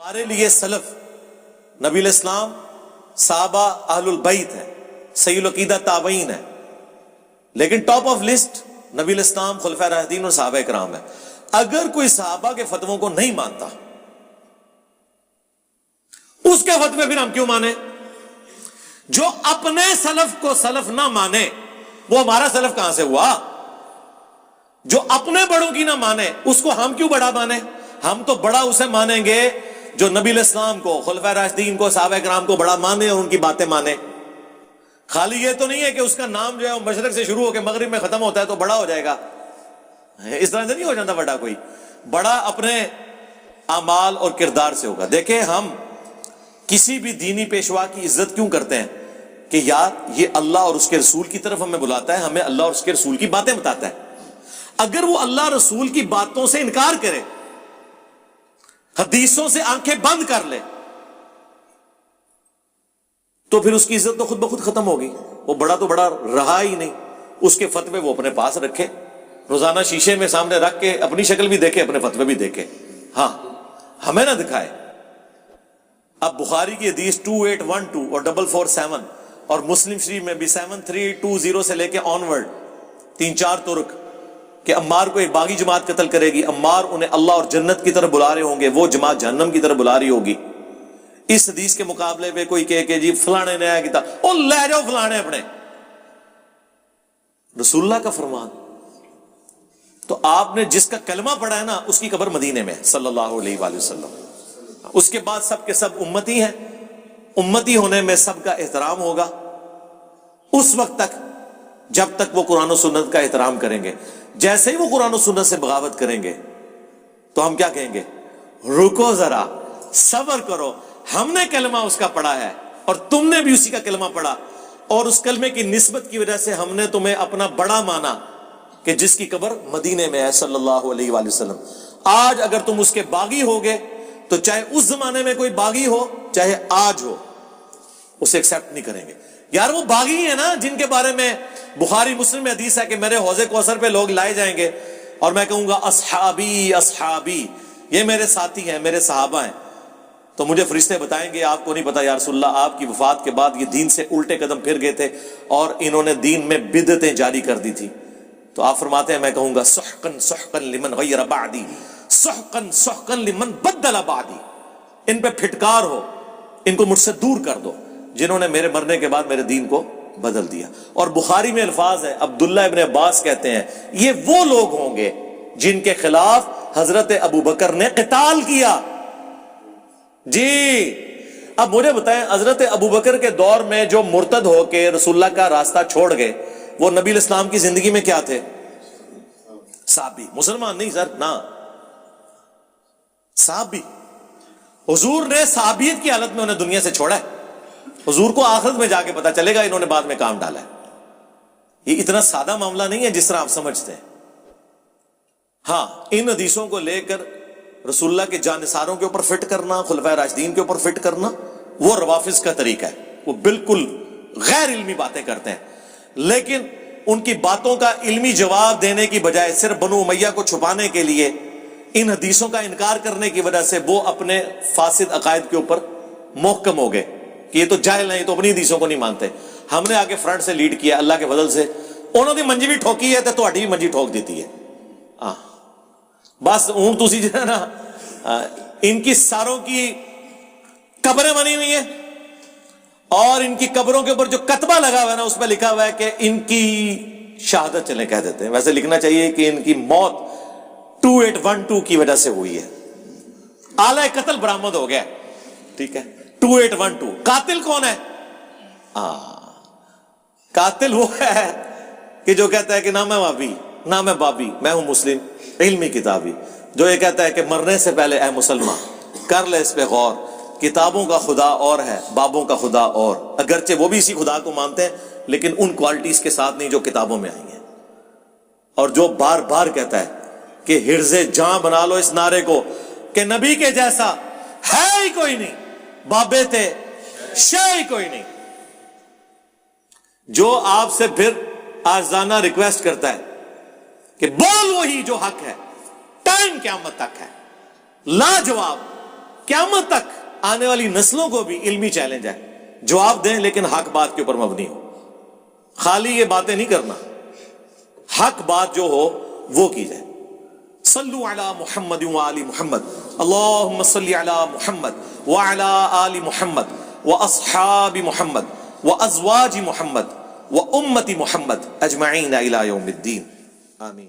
ہمارے لیے سلف نبی الاسلام صحابہ اہل البیت ہے، صحیح العقیدہ تابعین ہے، لیکن ٹاپ آف لسٹ نبی الاسلام خلفائے راشدین اور صحابہ کرام ہے۔ اگر کوئی صحابہ کے فتووں کو نہیں مانتا، اس کے فتوے پھر ہم کیوں مانیں؟ جو اپنے سلف کو سلف نہ مانے وہ ہمارا سلف کہاں سے ہوا؟ جو اپنے بڑوں کی نہ مانے اس کو ہم کیوں بڑا مانے؟ ہم تو بڑا اسے مانیں گے جو نبی الاسلام کو، خلفائے راشدین کو، صحابہ کرام کو بڑا مانے اور ان کی باتیں مانے۔ خالی یہ تو نہیں ہے کہ اس کا نام جو ہے وہ مشرق سے شروع ہو کے مغرب میں ختم ہوتا ہے تو بڑا ہو جائے گا، اس طرح سے نہیں ہو جاتا بڑا کوئی۔ بڑا اپنے اعمال اور کردار سے ہوگا۔ دیکھیں ہم کسی بھی دینی پیشوا کی عزت کیوں کرتے ہیں کہ یار یہ اللہ اور اس کے رسول کی طرف ہمیں بلاتا ہے، ہمیں اللہ اور اس کے رسول کی باتیں بتاتا ہے۔ اگر وہ اللہ رسول کی باتوں سے انکار کرے، حدیثوں سے آنکھیں بند کر لے، تو پھر اس کی عزت تو خود بخود ختم ہوگی۔ وہ بڑا تو بڑا رہا ہی نہیں۔ اس کے فتوے وہ اپنے پاس رکھے، روزانہ شیشے میں سامنے رکھ کے اپنی شکل بھی دیکھے، اپنے فتوے بھی دیکھے، ہاں ہمیں نہ دکھائے۔ اب بخاری کی حدیث 2812 اور 447 اور مسلم شریف میں بھی 7320 سے لے کے آنورڈ 3-4 ترک کہ عمار کو ایک باغی جماعت قتل کرے گی، عمار انہیں اللہ اور جنت کی طرف بلا رہے ہوں گے، وہ جماعت جہنم کی طرف بلا رہی ہوگی۔ اس حدیث کے مقابلے میں کوئی کہے کہ جی فلانے نے آیا کتاب، او لے جاؤ فلانے اپنے، رسول اللہ کا فرمان۔ تو آپ نے جس کا کلمہ پڑھا ہے نا اس کی قبر مدینے میں صلی اللہ علیہ وآلہ وسلم۔ اس کے بعد سب کے سب امتی ہیں، امتی ہونے میں سب کا احترام ہوگا اس وقت تک جب تک وہ قرآن و سنت کا احترام کریں گے۔ جیسے ہی وہ قرآن و سنت سے بغاوت کریں گے تو ہم کیا کہیں گے؟ رکو ذرا، صبر کرو، ہم نے کلمہ اس کا پڑھا ہے اور تم نے بھی اسی کا کلمہ پڑھا، اور اس کلمے کی نسبت کی وجہ سے ہم نے تمہیں اپنا بڑا مانا کہ جس کی قبر مدینے میں ہے صلی اللہ علیہ وآلہ وسلم۔ آج اگر تم اس کے باغی ہوگے تو چاہے اس زمانے میں کوئی باغی ہو چاہے آج ہو، اسے ایکسپٹ نہیں کریں گے۔ یار وہ باغی ہیں نا جن کے بارے میں بخاری مسلم میں حدیث ہے کہ میرے حوض کوثر پہ لوگ لائے جائیں گے اور میں کہوں گا اصحابی اصحابی، یہ میرے ساتھی ہیں، میرے صحابہ ہیں، تو مجھے فرشتے بتائیں گے آپ کو نہیں پتا یا رسول اللہ آپ کی وفات کے بعد یہ دین سے الٹے قدم پھر گئے تھے اور انہوں نے دین میں بدعتیں جاری کر دی تھی۔ تو آپ فرماتے ہیں میں کہوں گا سحقن سحقن لمن غیر بعدی، سحقن سحقن لمن بدل بعدی، ان پہ پھٹکار ہو، ان کو مجھ سے دور کر دو جنہوں نے میرے مرنے کے بعد میرے دین کو بدل دیا۔ اور بخاری میں الفاظ ہے، عبداللہ ابن عباس کہتے ہیں یہ وہ لوگ ہوں گے جن کے خلاف حضرت ابوبکر نے قتال کیا۔ جی اب مجھے بتائیں حضرت ابوبکر کے دور میں جو مرتد ہو کے رسول اللہ کا راستہ چھوڑ گئے وہ نبی الاسلام کی زندگی میں کیا تھے؟ صحابی، مسلمان نہیں سر، نہ صحابی۔ حضور نے صحابیت کی حالت میں انہیں دنیا سے چھوڑا ہے۔ حضور کو آخرت میں جا کے پتا چلے گا انہوں نے بعد میں کام ڈالا ہے۔ یہ اتنا سادہ معاملہ نہیں ہے جس طرح آپ سمجھتے ہیں۔ ہاں ان حدیثوں کو لے کر رسول اللہ کے جانثاروں کے اوپر فٹ کرنا، خلفائے راشدین کے اوپر فٹ کرنا، وہ روافض کا طریقہ ہے، وہ بالکل غیر علمی باتیں کرتے ہیں۔ لیکن ان کی باتوں کا علمی جواب دینے کی بجائے صرف بنو امیہ کو چھپانے کے لیے ان حدیثوں کا انکار کرنے کی وجہ سے وہ اپنے فاسد عقائد کے اوپر محکم ہو گئے کہ یہ تو جاہل ہیں، یہ تو اپنی حدیثوں کو نہیں مانتے۔ ہم نے آگے فرنٹ سے لیڈ کیا اللہ کے فضل سے، انہوں نے منجی بھی ٹھوکی ہے تو تہاڈی بھی منجی ٹھوک دیتی ہے۔ بس ہوں تسی جو ہے نا ان کی ساروں کی قبریں بنی ہوئی ہیں اور ان کی قبروں کے اوپر جو کتبہ لگا ہوا ہے نا اس پہ لکھا ہوا ہے کہ ان کی شہادت چلیں کہہ دیتے ہیں، ویسے لکھنا چاہیے کہ ان کی موت 2812 کی وجہ سے ہوئی ہے۔ آلہ قتل برآمد ہو گیا، ٹھیک ہے، 2812۔ قاتل کون ہے؟ قاتل وہ ہے کہ جو کہتا ہے کہ نہ میں وابی نہ میں بابی، میں ہوں مسلم علمی کتابی، جو یہ کہتا ہے کہ مرنے سے پہلے اے مسلمان کر لے اس پہ غور، کتابوں کا خدا اور ہے، بابوں کا خدا اور، اگرچہ وہ بھی اسی خدا کو مانتے ہیں لیکن ان کوالٹیز کے ساتھ نہیں جو کتابوں میں آئی ہیں۔ اور جو بار بار کہتا ہے کہ حرز جاں بنا لو اس نعرے کو کہ نبی کے جیسا ہے ہی کوئی نہیں، بابے تھے شے ہی کوئی نہیں، جو آپ سے پھر آزانہ ریکویسٹ کرتا ہے کہ بول وہی جو حق ہے، ٹائم قیامت تک ہے، لاجواب قیامت تک آنے والی نسلوں کو بھی علمی چیلنج ہے، جواب دیں لیکن حق بات کے اوپر مبنی ہو، خالی یہ باتیں نہیں کرنا، حق بات جو ہو وہ کی جائے۔ صلو علی محمد وآل محمد، اللہم صلی علی محمد وعلی آل محمد واصحاب محمد وازواج محمد وامت محمد اجمعین الی یوم الدین، آمین۔